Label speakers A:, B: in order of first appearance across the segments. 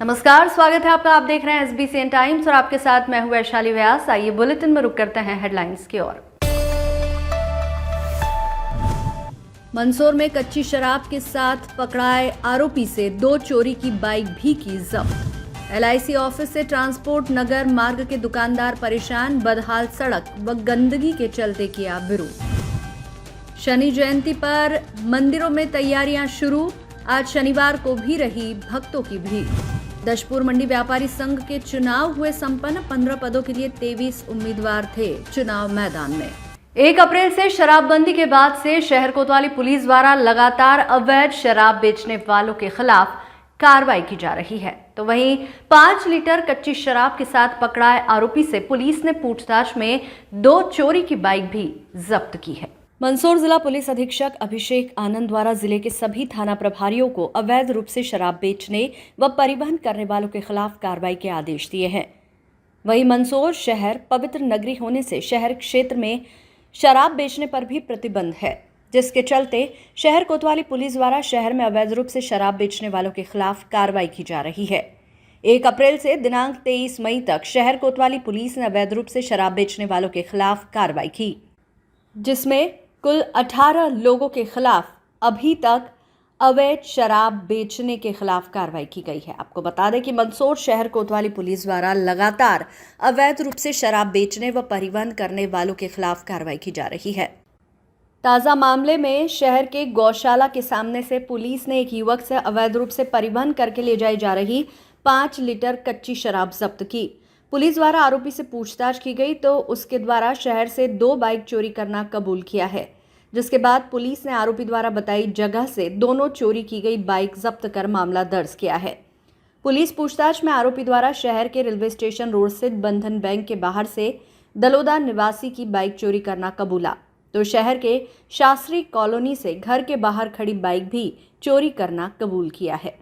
A: नमस्कार, स्वागत है आपका। आप देख रहे हैं SBCN टाइम्स और आपके साथ मैं हूं वैशाली व्यास। आइए बुलेटिन में रुक करते हैं हेडलाइंस की ओर। मंदसौर में कच्ची शराब के साथ पकड़ाए आरोपी से 2 चोरी की बाइक भी की जब्त। LIC ऑफिस से ट्रांसपोर्ट नगर मार्ग के दुकानदार परेशान, बदहाल सड़क व गंदगी के चलते किया विरोध। शनि जयंती पर मंदिरों में तैयारियां शुरू, आज शनिवार को भी रही भक्तों की भीड़। दशपुर मंडी व्यापारी संघ के चुनाव हुए संपन्न, 15 पदों के लिए 23 उम्मीदवार थे चुनाव मैदान में। 1 अप्रैल से शराबबंदी के बाद से शहर कोतवाली पुलिस द्वारा लगातार अवैध शराब बेचने वालों के खिलाफ कार्रवाई की जा रही है। तो वहीं 5 लीटर कच्ची शराब के साथ पकड़ाए आरोपी से पुलिस ने पूछताछ में 2 चोरी की बाइक भी जब्त की है। मंदसौर जिला पुलिस अधीक्षक अभिषेक आनंद द्वारा जिले के सभी थाना प्रभारियों को अवैध रूप से शराब बेचने व परिवहन करने वालों के खिलाफ कार्रवाई के आदेश दिए हैं। वहीं मंदसौर शहर पवित्र नगरी होने से शहर क्षेत्र में शराब बेचने पर भी प्रतिबंध है, जिसके चलते शहर कोतवाली पुलिस द्वारा शहर में अवैध रूप से शराब बेचने वालों के खिलाफ कार्रवाई की जा रही है। 1 अप्रैल से दिनांक 23 मई तक शहर कोतवाली पुलिस ने अवैध रूप से शराब बेचने वालों के खिलाफ कार्रवाई की, जिसमें कुल 18 लोगों के खिलाफ अभी तक अवैध शराब बेचने के खिलाफ कार्रवाई की गई है। आपको बता दें कि मंदसौर शहर कोतवाली पुलिस द्वारा लगातार अवैध रूप से शराब बेचने व परिवहन करने वालों के खिलाफ कार्रवाई की जा रही है। ताज़ा मामले में शहर के गौशाला के सामने से पुलिस ने एक युवक से अवैध रूप से परिवहन करके ले जाई जा रही 5 लीटर कच्ची शराब जब्त की। पुलिस द्वारा आरोपी से पूछताछ की गई तो उसके द्वारा शहर से 2 बाइक चोरी करना कबूल किया है, जिसके बाद पुलिस ने आरोपी द्वारा बताई जगह से दोनों चोरी की गई बाइक जब्त कर मामला दर्ज किया है। पुलिस पूछताछ में आरोपी द्वारा शहर के रेलवे स्टेशन रोड स्थित बंधन बैंक के बाहर से दलोदा निवासी की बाइक चोरी करना कबूला, तो शहर के शास्त्री कॉलोनी से घर के बाहर खड़ी बाइक भी चोरी करना कबूल किया है।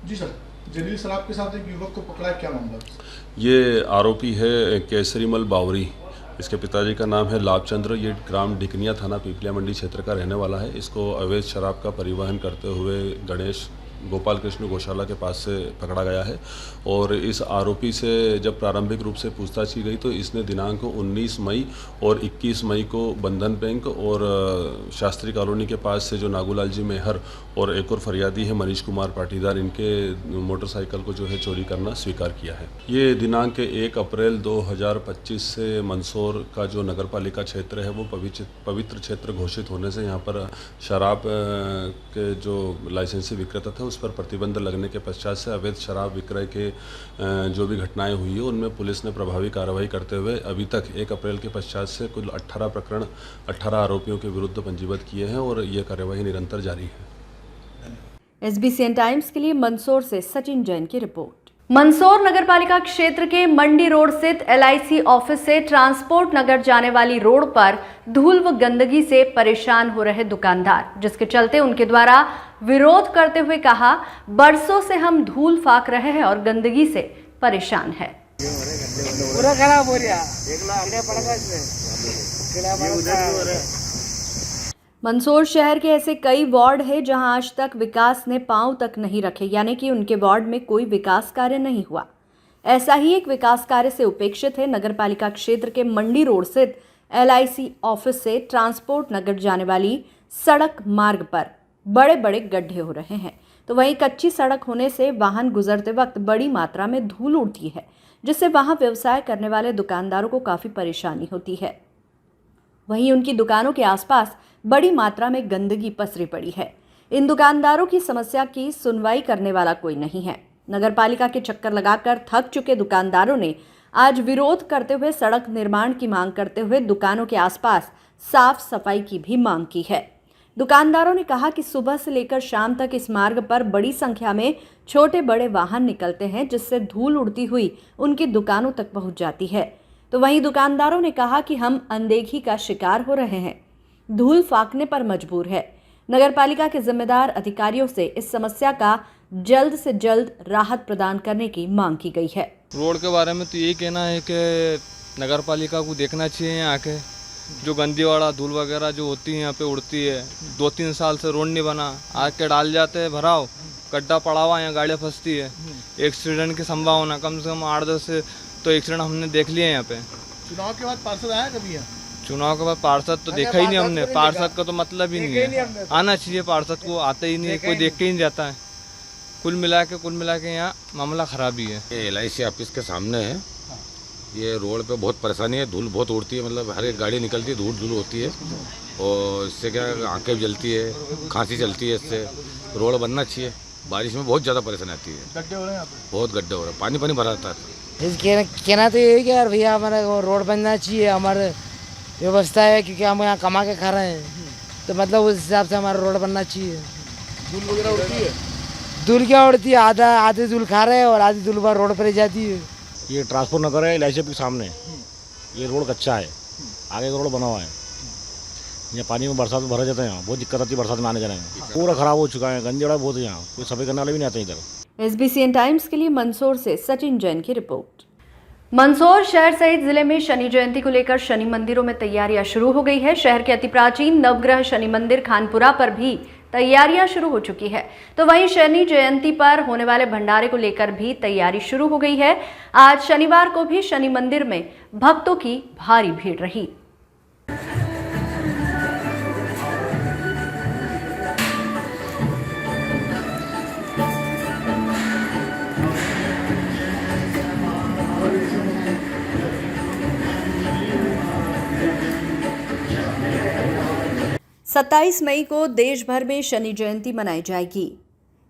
B: जी सर, जलील शराब के साथ एक युवक को पकड़ा, क्या मामला?
C: ये आरोपी है केसरीमल बावरी। इसके पिताजी का नाम है लाभचंद्र। ये ग्राम डिकनिया थाना पीपलिया मंडी क्षेत्र का रहने वाला है। इसको अवैध शराब का परिवहन करते हुए गणेश गोपाल कृष्ण गौशाला के पास से पकड़ा गया है। और इस आरोपी से जब प्रारंभिक रूप से पूछताछ की गई तो इसने दिनांक 19 मई और 21 मई को बंधन बैंक और शास्त्री कॉलोनी के पास से जो नागूलाल जी मेहर और एक और फरियादी है मनीष कुमार पाटीदार, इनके मोटरसाइकिल को जो है चोरी करना स्वीकार किया है। ये दिनांक 1 अप्रैल 2025 से मंदसौर का जो नगरपालिका क्षेत्र है वो पवित्र क्षेत्र घोषित होने से यहाँ पर शराब के जो लाइसेंसी विक्रेता थे उस पर प्रतिबंध लगने के पश्चात से अवैध शराब विक्रय के जो भी घटनाएं हुई है उनमें पुलिस ने प्रभावी कार्रवाई करते हुए अभी तक 1 अप्रैल के पश्चात से कुल 18 प्रकरण 18 आरोपियों के विरुद्ध पंजीबद्ध किए हैं और ये कार्यवाही निरंतर जारी है।
A: SBCN टाइम्स के लिए मंदसौर से सचिन जैन की रिपोर्ट। मंदसौर नगरपालिका क्षेत्र के मंडी रोड स्थित LIC ऑफिस से ट्रांसपोर्ट नगर जाने वाली रोड पर धूल व गंदगी से परेशान हो रहे दुकानदार, जिसके चलते उनके द्वारा विरोध करते हुए कहा, बरसों से हम धूल फाक रहे हैं और गंदगी से परेशान है।
D: पूरा खराब हो रहा
A: मंदसौर शहर के ऐसे कई वार्ड हैं जहां आज तक विकास ने पांव तक नहीं रखे, यानी कि उनके वार्ड में कोई विकास कार्य नहीं हुआ। ऐसा ही एक विकास कार्य से उपेक्षित है नगरपालिका क्षेत्र के मंडी रोड स्थित LIC ऑफिस से ट्रांसपोर्ट नगर जाने वाली सड़क मार्ग पर बड़े बड़े गड्ढे हो रहे हैं। तो वहीं कच्ची सड़क होने से वाहन गुजरते वक्त बड़ी मात्रा में धूल उड़ती है, जिससे वहां व्यवसाय करने वाले दुकानदारों को काफ़ी परेशानी होती है। वहीं उनकी दुकानों के आसपास बड़ी मात्रा में गंदगी पसरी पड़ी है। इन दुकानदारों की समस्या की सुनवाई करने वाला कोई नहीं है। नगरपालिका के चक्कर लगाकर थक चुके दुकानदारों ने आज विरोध करते हुए सड़क निर्माण की मांग करते हुए दुकानों के आसपास साफ सफाई की भी मांग की है। दुकानदारों ने कहा कि सुबह से लेकर शाम तक इस मार्ग पर बड़ी संख्या में छोटे बड़े वाहन निकलते हैं, जिससे धूल उड़ती हुई उनकी दुकानों तक पहुंच जाती है। तो वहीं दुकानदारों ने कहा कि हम अनदेखी का शिकार हो रहे हैं, धूल फाकने पर मजबूर है। नगरपालिका के जिम्मेदार अधिकारियों से इस समस्या का जल्द से जल्द राहत प्रदान करने की मांग की गई है।
D: रोड के बारे में तो यही कहना है कि नगरपालिका को देखना चाहिए यहाँ आके, जो गंदी वाला धूल वगैरह जो होती है यहाँ पे उड़ती है। 2-3 साल से रोड नहीं बना, आके डाल जाते हैं भराव गड्ढा पड़ा हुआ है, यहाँ गाड़ियाँ फंसती है, एक्सीडेंट की संभावना कम से कम 8-10 तो एक्सीडेंट हमने देख लिए हैं यहाँ पे।
B: चुनाव के बाद पार्षद आया कभी यहाँ?
D: चुनाव के बाद पार्षद तो देखा ही नहीं हमने, पार्षद का तो मतलब ही नहीं है, आना चाहिए पार्षद को, आते ही नहीं, कोई देख के ही नहीं जाता है। कुल मिला के यहाँ मामला ख़राब ही है।
E: ये LIC ऑफिस के सामने है, ये रोड पे बहुत परेशानी है, धूल बहुत उड़ती है, मतलब हर एक गाड़ी निकलती है, धूल होती है और इससे क्या आंखें भी जलती है, खांसी चलती है, इससे रोड बनना चाहिए। बारिश में बहुत ज़्यादा परेशानी आती है,
B: गड्ढे हो रहे हैं यहाँ पे?
E: बहुत गड्ढे हो रहे हैं, पानी भरा रहता है।
F: कहना तो यही कि यार भैया हमारा रोड बनना चाहिए, हमारे व्यवस्था है क्योंकि हम यहाँ कमा के खा रहे हैं, तो मतलब उस हिसाब से हमारा रोड बनना चाहिए।
B: धूल वगैरह उड़ती है?
F: धूल क्या उड़ती है, आधी धूल खा रहे हैं और आधी धूल बार रोड पर ही जाती है।
G: ये ट्रांसपोर्ट नगर है LIC के सामने, ये रोड कच्चा है, आगे का रोड बना हुआ है, यहाँ पानी में बरसात में भरा जाता है, यहाँ बहुत दिक्कत आती है बरसात में आने जाने में, पूरा खराब हो चुका है, गंदगी बहुत है यहाँ, कोई सफाई करने वाले भी नहीं आते इधर।
A: SBCN टाइम्स के लिए मंदसौर से सचिन जैन की रिपोर्ट। मंदसौर शहर सहित जिले में शनि जयंती को लेकर शनि मंदिरों में तैयारियां शुरू हो गई है। शहर के अति प्राचीन नवग्रह शनि मंदिर खानपुरा पर भी तैयारियां शुरू हो चुकी है, तो वहीं शनि जयंती पर होने वाले भंडारे को लेकर भी तैयारी शुरू हो गई है। आज शनिवार को भी शनि मंदिर में भक्तों की भारी भीड़ रही। सत्ताईस मई को देश भर में शनि जयंती मनाई जाएगी।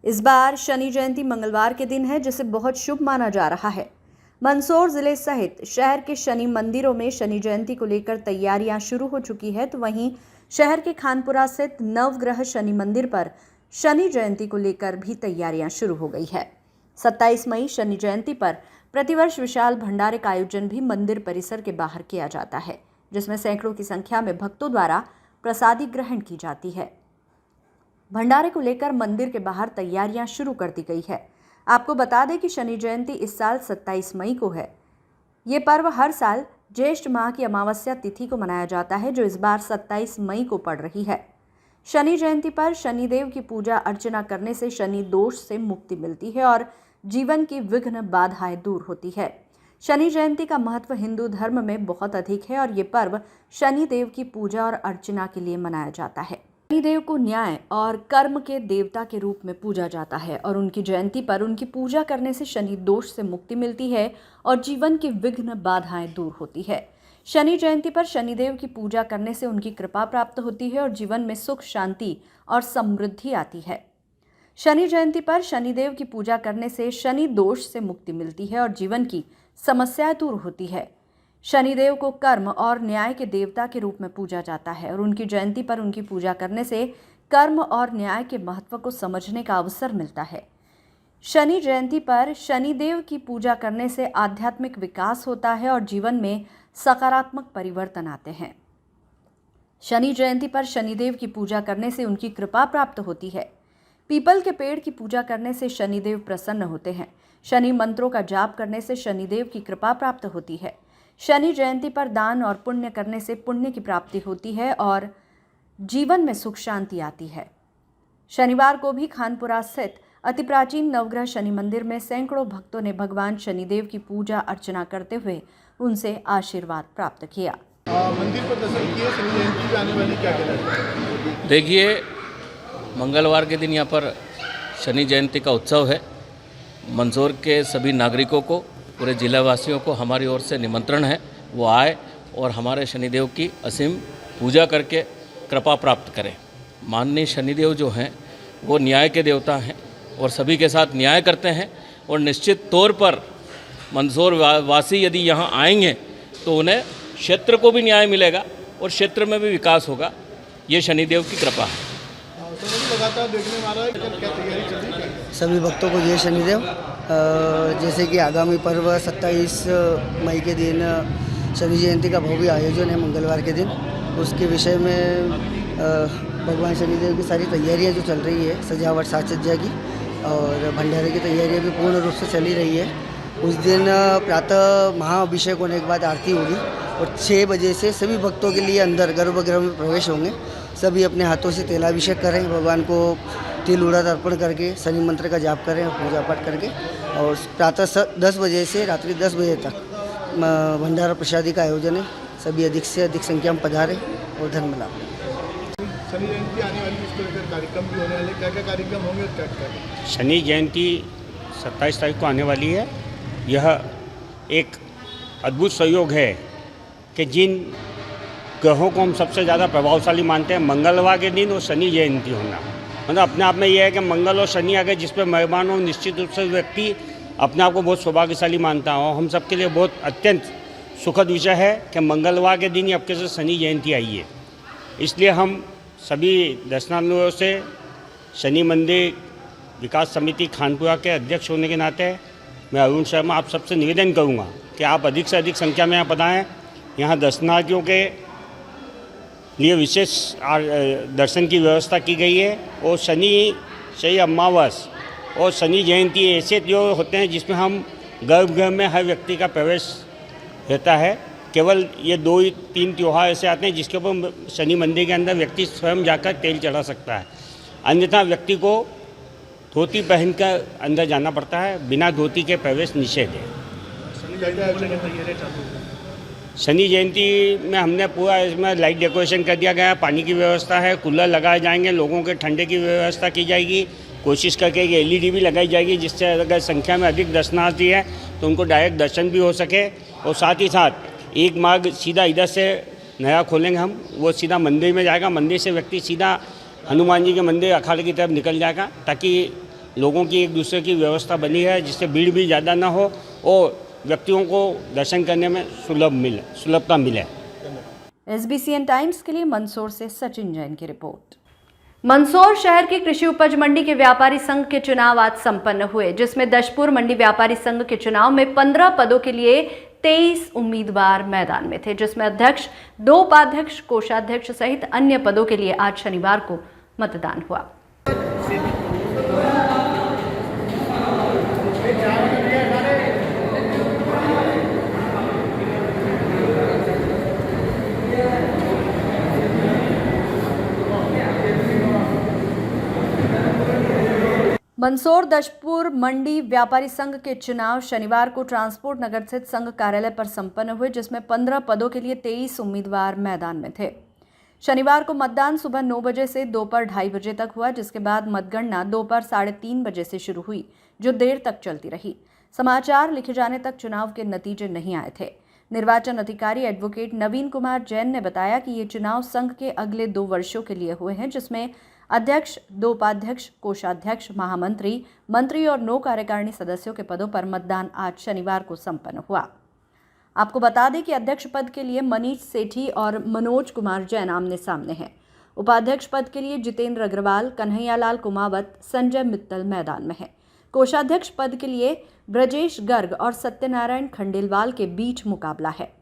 A: इस बार शनि जयंती मंगलवार के दिन है, जिसे बहुत शुभ माना जा रहा है। मंदसौर जिले सहित शहर के शनि मंदिरों में शनि जयंती को लेकर तैयारियां शुरू हो चुकी है, तो वहीं शहर के खानपुरा स्थित नवग्रह शनि मंदिर पर शनि जयंती को लेकर भी तैयारियां शुरू हो गई है। 27 मई शनि जयंती पर प्रतिवर्ष विशाल भंडारे का आयोजन भी मंदिर परिसर के बाहर किया जाता है, जिसमें सैकड़ों की संख्या में भक्तों द्वारा प्रसादी ग्रहण की जाती है। भंडारे को लेकर मंदिर के बाहर तैयारियां शुरू कर दी गई है। आपको बता दें कि शनि जयंती इस साल 27 मई को है। ये पर्व हर साल ज्येष्ठ माह की अमावस्या तिथि को मनाया जाता है, जो इस बार 27 मई को पड़ रही है। शनि जयंती पर शनिदेव की पूजा अर्चना करने से शनि दोष से मुक्ति मिलती है और जीवन की विघ्न बाधाएं दूर होती है। शनि जयंती का महत्व हिंदू धर्म में बहुत अधिक है और ये पर्व शनि देव की पूजा और अर्चना के लिए मनाया जाता है। शनि देव को न्याय और कर्म के देवता के रूप में पूजा जाता है और उनकी जयंती पर उनकी पूजा करने से शनि दोष से मुक्ति मिलती है और जीवन की विघ्न बाधाएं दूर होती है। शनि जयंती पर शनिदेव की पूजा करने से उनकी कृपा प्राप्त होती है और जीवन में सुख, शांति और समृद्धि आती है। शनि जयंती पर शनिदेव की पूजा करने से शनि दोष से मुक्ति मिलती है और जीवन की समस्याएं दूर होती है। शनिदेव को कर्म और न्याय के देवता के रूप में पूजा जाता है और उनकी जयंती पर उनकी पूजा करने से कर्म और न्याय के महत्व को समझने का अवसर मिलता है। शनि जयंती पर शनिदेव की पूजा करने से आध्यात्मिक विकास होता है और जीवन में सकारात्मक परिवर्तन आते हैं। शनि जयंती पर शनिदेव की पूजा करने से उनकी कृपा प्राप्त होती है। पीपल के पेड़ की पूजा करने से शनिदेव प्रसन्न होते हैं। शनि मंत्रों का जाप करने से शनिदेव की कृपा प्राप्त होती है। शनि जयंती पर दान और पुण्य करने से पुण्य की प्राप्ति होती है और जीवन में सुख शांति आती है। शनिवार को भी खानपुरा स्थित अति प्राचीन नवग्रह शनि मंदिर में सैकड़ों भक्तों ने भगवान शनिदेव की पूजा अर्चना करते हुए उनसे आशीर्वाद प्राप्त किया।
B: मंदिर पर दर्शन किए, शनि जयंती पे आने वाली क्या कहना है?
H: देखिए, मंगलवार के दिन यहाँ पर शनि जयंती का उत्सव है। मंदसौर के सभी नागरिकों को, पूरे जिलावासियों को हमारी ओर से निमंत्रण है, वो आए और हमारे शनिदेव की असीम पूजा करके कृपा प्राप्त करें। माननीय शनिदेव जो हैं वो न्याय के देवता हैं और सभी के साथ न्याय करते हैं और निश्चित तौर पर मंदसौर वासी यदि यहाँ आएंगे तो उन्हें क्षेत्र को भी न्याय मिलेगा और क्षेत्र में भी विकास होगा। ये शनिदेव की कृपा है।
B: लगातार देखने में आ रहा है, क्या तैयारी चल रही है?
I: सभी भक्तों को जय शनिदेव। जैसे कि आगामी पर्व 27 मई के दिन शनि जयंती का भव्य आयोजन है मंगलवार के दिन, उसके विषय में भगवान शनिदेव की सारी तैयारियां जो चल रही है, सजावट साज सज्जा की और भंडारे की तैयारियां भी पूर्ण रूप से चली रही है। उस दिन प्रातः महाअभिषेक होने के बाद आरती होगी और 6 बजे से सभी भक्तों के लिए अंदर गर्भगृह में प्रवेश होंगे। सभी अपने हाथों से तेलाभिषेक करें, भगवान को तिल उड़द अर्पण करके शनि मंत्र का जाप करें और पूजा पाठ करके, और प्रातः 10 बजे से रात्रि 10 बजे तक भंडारा प्रसादी का आयोजन है। सभी अधिक से अधिक संख्या में पधारें और धर्म लाभ।
B: शनि जयंती आने वाली, इसको लेकर कार्यक्रम भी होने वाले, क्या क्या कार्यक्रम होंगे और क्या क्या?
J: शनि जयंती 27 तारीख को आने वाली है। यह एक अद्भुत संयोग है कि जिन ग्रहों को हम सबसे ज़्यादा प्रभावशाली मानते हैं, मंगलवार के दिन और शनि जयंती होना, मतलब अपने आप में यह है कि मंगल और शनि अगर जिस पर मेहमान हो, निश्चित रूप से व्यक्ति अपने आप को बहुत सौभाग्यशाली मानता है। और हम सबके लिए बहुत अत्यंत सुखद विषय है कि मंगलवार के दिन ही आपके से शनि जयंती आई है। इसलिए हम सभी दर्शनार्थियों से शनि मंदिर विकास समिति खानपुरा के अध्यक्ष होने के नाते मैं अरुण शर्मा आप सबसे निवेदन करूंगा कि आप अधिक से अधिक संख्या में यहाँ पधारें। यहाँ दर्शनार्थियों के लिए विशेष दर्शन की व्यवस्था की गई है। और शनि अमावस और शनि जयंती ऐसे त्योहार होते हैं जिसमें हम गर्भगृह में हर व्यक्ति का प्रवेश रहता है। केवल ये 2-3 त्यौहार ऐसे आते हैं जिसके ऊपर शनि मंदिर के अंदर व्यक्ति स्वयं जाकर तेल चढ़ा सकता है, अन्यथा व्यक्ति को धोती पहनकर अंदर जाना पड़ता है। बिना धोती के प्रवेश निषेध है। शनि जयंती में हमने पूरा इसमें लाइट डेकोरेशन कर दिया गया है, पानी की व्यवस्था है, कूलर लगाए जाएंगे, लोगों के ठंडे की व्यवस्था की जाएगी। कोशिश करके कि LED भी लगाई जाएगी जिससे अगर संख्या में अधिक दर्शनार्थी है तो उनको डायरेक्ट दर्शन भी हो सके। और साथ ही साथ एक मार्ग सीधा इधर से नया खोलेंगे हम, वो सीधा मंदिर में जाएगा। मंदिर से व्यक्ति सीधा हनुमान जी के मंदिर अखाड़े की तरफ निकल जाएगा, ताकि लोगों की एक दूसरे की व्यवस्था बनी है जिससे भीड़ भी ज़्यादा ना हो और व्यक्तियों को दर्शन करने में सुलभता मिले।
A: SBCN टाइम्स के लिए मंदसौर से सचिन जैन की रिपोर्ट। मंदसौर शहर की कृषि उपज मंडी के व्यापारी संघ के चुनाव आज संपन्न हुए, जिसमें दशपुर मंडी व्यापारी संघ के चुनाव में 15 पदों के लिए 23 उम्मीदवार मैदान में थे, जिसमें अध्यक्ष, 2 उपाध्यक्ष, कोषाध्यक्ष सहित अन्य पदों के लिए आज शनिवार को मतदान हुआ। मंदसौर दशपुर मंडी व्यापारी संघ के चुनाव शनिवार को ट्रांसपोर्ट नगर स्थित संघ कार्यालय पर संपन्न हुए, जिसमें 15 पदों के लिए 23 उम्मीदवार मैदान में थे। शनिवार को मतदान सुबह 9 बजे से दोपहर 2:30 बजे तक हुआ, जिसके बाद मतगणना दोपहर 3:30 बजे से शुरू हुई, जो देर तक चलती रही। समाचार लिखे जाने तक चुनाव के नतीजे नहीं आए थे। निर्वाचन अधिकारी एडवोकेट नवीन कुमार जैन ने बताया कि ये चुनाव संघ के अगले 2 वर्षों के लिए हुए हैं, जिसमें अध्यक्ष, 2 उपाध्यक्ष, कोषाध्यक्ष, महामंत्री, मंत्री और 9 कार्यकारिणी सदस्यों के पदों पर मतदान आज शनिवार को संपन्न हुआ। आपको बता दें कि अध्यक्ष पद के लिए मनीष सेठी और मनोज कुमार जैन आमने सामने हैं। उपाध्यक्ष पद के लिए जितेंद्र अग्रवाल, कन्हैयालाल कुमावत, संजय मित्तल मैदान में हैं। कोषाध्यक्ष पद के लिए ब्रजेश गर्ग और सत्यनारायण खंडेलवाल के बीच मुकाबला है।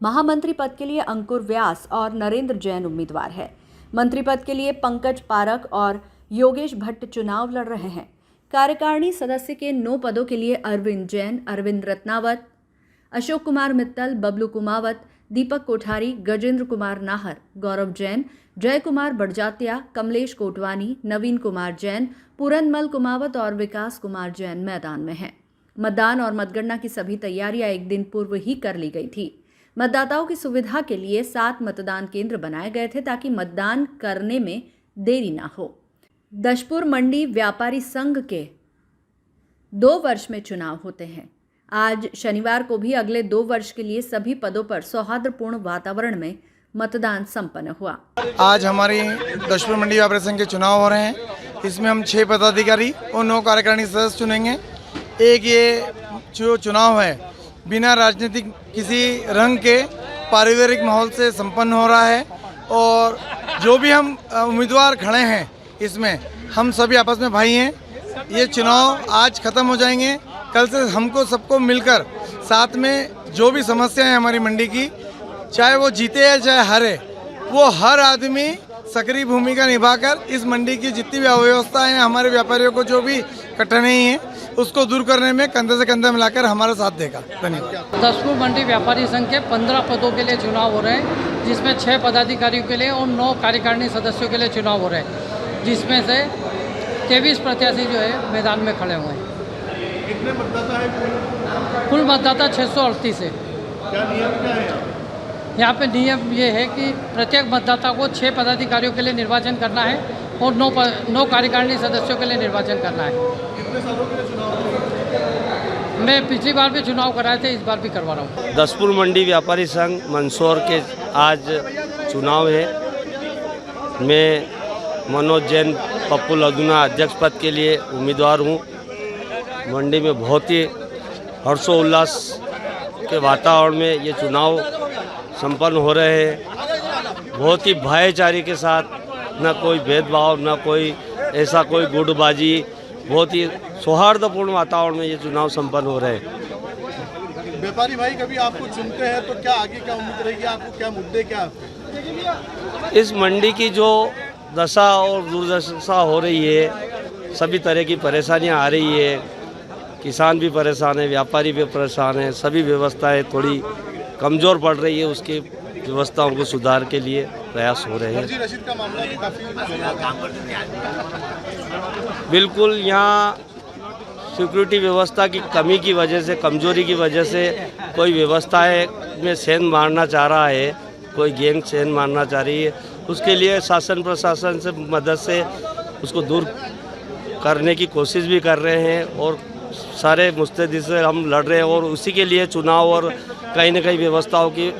A: महामंत्री पद के लिए अंकुर व्यास और नरेंद्र जैन उम्मीदवार है। मंत्री पद के लिए पंकज पारक और योगेश भट्ट चुनाव लड़ रहे हैं। कार्यकारिणी सदस्य के 9 पदों के लिए अरविंद जैन, अरविंद रत्नावत, अशोक कुमार मित्तल, बबलू कुमावत, दीपक कोठारी, गजेंद्र कुमार नाहर, गौरव जैन, जय कुमार बड़जात्या, कमलेश कोटवानी, नवीन कुमार जैन, पूरनमल कुमावत और विकास कुमार जैन मैदान में हैं। मतदान और मतगणना की सभी तैयारियां एक दिन पूर्व ही कर ली गई थी। मतदाताओं की सुविधा के लिए 7 मतदान केंद्र बनाए गए थे ताकि मतदान करने में देरी ना हो। दशपुर मंडी व्यापारी संघ के 2 वर्ष में चुनाव होते हैं। आज शनिवार को भी अगले 2 वर्ष के लिए सभी पदों पर सौहार्दपूर्ण वातावरण में मतदान संपन्न हुआ।
K: आज हमारी दशपुर मंडी व्यापारी संघ के चुनाव हो रहे हैं। इसमें हम 6 पदाधिकारी और 9 कार्यकारिणी सदस्य चुनेंगे। एक ये जो चुनाव है बिना राजनीतिक किसी रंग के पारिवारिक माहौल से संपन्न हो रहा है, और जो भी हम उम्मीदवार खड़े हैं इसमें हम सभी आपस में भाई हैं। ये चुनाव आज ख़त्म हो जाएंगे, कल से हमको सबको मिलकर साथ में जो भी समस्या है हमारी मंडी की, चाहे वो जीते या चाहे हारे, वो हर आदमी सक्रिय भूमिका निभाकर इस मंडी की जितनी भी अव्यवस्था है, हमारे व्यापारियों को जो भी कठिनाई है उसको दूर करने में कंधे से कंधा मिलाकर हमारा साथ देगा। धन्यवाद।
L: दशपुर मंडी व्यापारी संघ के 15 पदों के लिए चुनाव हो रहे हैं, जिसमें 6 पदाधिकारियों के लिए और 9 कार्यकारिणी सदस्यों के लिए चुनाव हो रहे हैं, जिसमें से 23 प्रत्याशी जो है मैदान में खड़े हुए हैं।
B: कितने मतदाता है?
L: कुल मतदाता 638 है।
B: क्या नियम क्या है
L: यहाँ पे नियम ये है कि प्रत्येक मतदाता को 6 पदाधिकारियों के लिए निर्वाचन करना है और 9 कार्यकारिणी सदस्यों के लिए निर्वाचन करना है।
B: कितने सालों के लिए चुनाव होंगे?
L: मैं पिछली बार भी चुनाव कराए थे, इस बार भी करवा रहा हूँ।
M: दसपुर मंडी व्यापारी संघ मंदसौर के आज चुनाव है। मैं मनोज जैन पप्पू लदुना अध्यक्ष पद के लिए उम्मीदवार हूँ। मंडी में बहुत ही हर्षोल्लास के वातावरण में ये चुनाव संपन्न हो रहे हैं। बहुत ही भाईचारे के साथ, न कोई भेदभाव, न कोई ऐसा कोई गुटबाजी, बहुत ही सौहार्दपूर्ण वातावरण में ये चुनाव संपन्न हो रहे हैं।
B: व्यापारी भाई कभी आपको चुनते हैं तो क्या आगे क्या उम्मीद रहेगी? आपको क्या मुद्दे क्या?
M: इस मंडी की जो दशा और दुर्दशा हो रही है, सभी तरह की परेशानियां आ रही है। किसान भी परेशान है, व्यापारी भी परेशान है, सभी व्यवस्थाएं थोड़ी कमज़ोर पड़ रही है। उसकी व्यवस्थाओं को सुधार के लिए प्रयास हो रहे हैं।
B: फर्जी रसीद का मामला भी काफी
M: बिल्कुल, यहाँ सिक्योरिटी व्यवस्था की कमी की वजह से, कमजोरी की वजह से कोई व्यवस्थाएं में सेंध मारना चाह रहा है, कोई गैंग सेंध मारना चाह रही है। उसके लिए शासन प्रशासन से मदद से उसको दूर करने की कोशिश भी कर रहे हैं और सारे मुस्तैदी से हम लड़ रहे हैं और उसी के लिए चुनाव और कहीं न कहीं व्यवस्थाओं की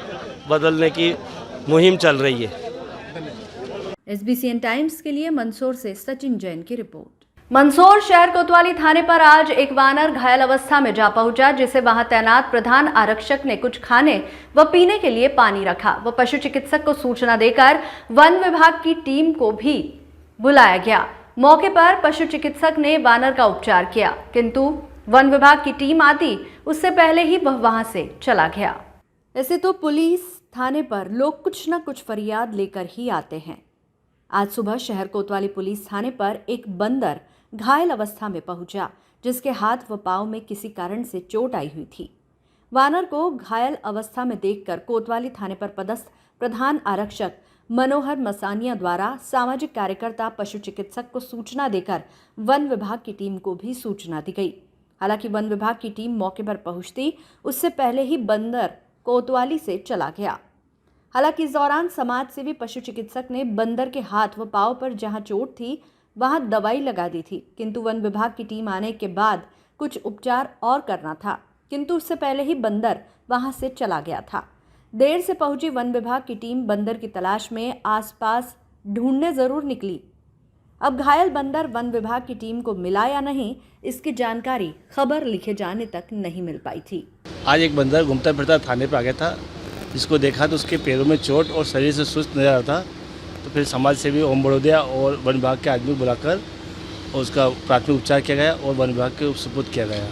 M: बदलने की मुहिम चल रही है।
A: SBCN टाइम्स के लिए मंदसौर से सचिन जैन की रिपोर्ट। मंदसौर शहर कोतवाली थाने पर आज एक वानर घायल अवस्था में जा पहुंचा, जिसे वहां तैनात प्रधान आरक्षक ने कुछ खाने व पीने के लिए पानी रखा व पशु चिकित्सक को सूचना देकर वन विभाग की टीम को भी बुलाया गया। मौके पर पशु चिकित्सक ने वानर का उपचार किया, किंतु वन विभाग की टीम आती उससे पहले ही वह वहां से चला गया। ऐसे तो पुलिस थाने पर लोग कुछ न कुछ फरियाद लेकर ही आते हैं। आज सुबह शहर कोतवाली पुलिस थाने पर एक बंदर घायल अवस्था में पहुंचा, जिसके हाथ व पांव में किसी कारण से चोट आई हुई थी। वानर को घायल अवस्था में देखकर कोतवाली थाने पर पदस्थ प्रधान आरक्षक मनोहर मसानिया द्वारा सामाजिक कार्यकर्ता पशु चिकित्सक को सूचना देकर वन विभाग की टीम को भी सूचना दी गई। हालांकि वन विभाग की टीम मौके पर पहुंचती उससे पहले ही बंदर कोतवाली से चला गया। हालांकि इस दौरान समाज सेवी पशु चिकित्सक ने बंदर के हाथ व पांव पर जहां चोट थी वहां दवाई लगा दी थी, किंतु वन विभाग की टीम आने के बाद कुछ उपचार और करना था, किंतु उससे पहले ही बंदर वहां से चला गया था। देर से पहुंची वन विभाग की टीम बंदर की तलाश में आसपास ढूंढने जरूर निकली। अब घायल बंदर वन विभाग की टीम को मिला या नहीं, इसकी जानकारी खबर लिखे जाने तक नहीं मिल पाई थी।
G: आज एक बंदर घूमता फिरता थाने पर आ गया था, जिसको देखा तो उसके पैरों में चोट और शरीर से सुस्त नजर आ रहा था। तो फिर समाज सेवी ओम बड़ोदिया और वन विभाग के आदमी बुलाकर उसका प्राथमिक उपचार किया गया और वन विभाग के सुपुर्द किया गया।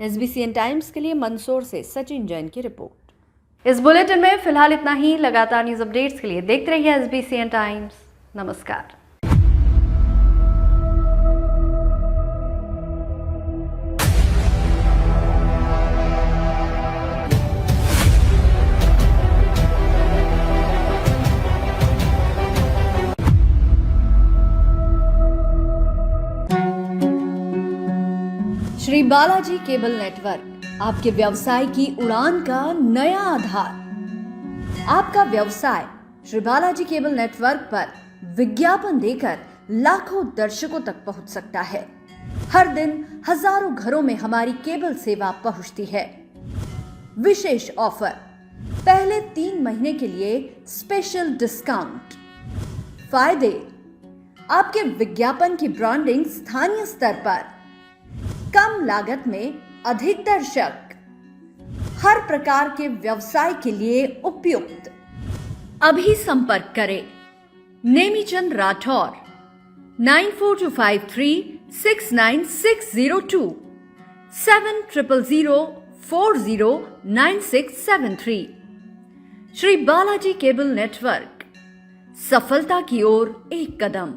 A: SBCN टाइम्स के लिए मंदसौर से सचिन जैन की रिपोर्ट। इस बुलेटिन में फिलहाल इतना ही। लगातार न्यूज अपडेट्स के लिए देखते रहिए SBCN टाइम्स। नमस्कार। श्री बालाजी केबल नेटवर्क आपके व्यवसाय की उड़ान का नया आधार। आपका व्यवसाय श्री बालाजी केबल नेटवर्क पर विज्ञापन देकर लाखों दर्शकों तक पहुंच सकता है। हर दिन हजारों घरों में हमारी केबल सेवा पहुंचती है। विशेष ऑफर, पहले 3 महीने के लिए स्पेशल डिस्काउंट। फायदे, आपके विज्ञापन की ब्रांडिंग स्थानीय स्तर पर, कम लागत में अधिक दर्शक, हर प्रकार के व्यवसाय के लिए उपयुक्त। अभी संपर्क करें नेमीचंद राठौर 9425369602 7000409673। श्री बालाजी केबल नेटवर्क, सफलता की ओर एक कदम।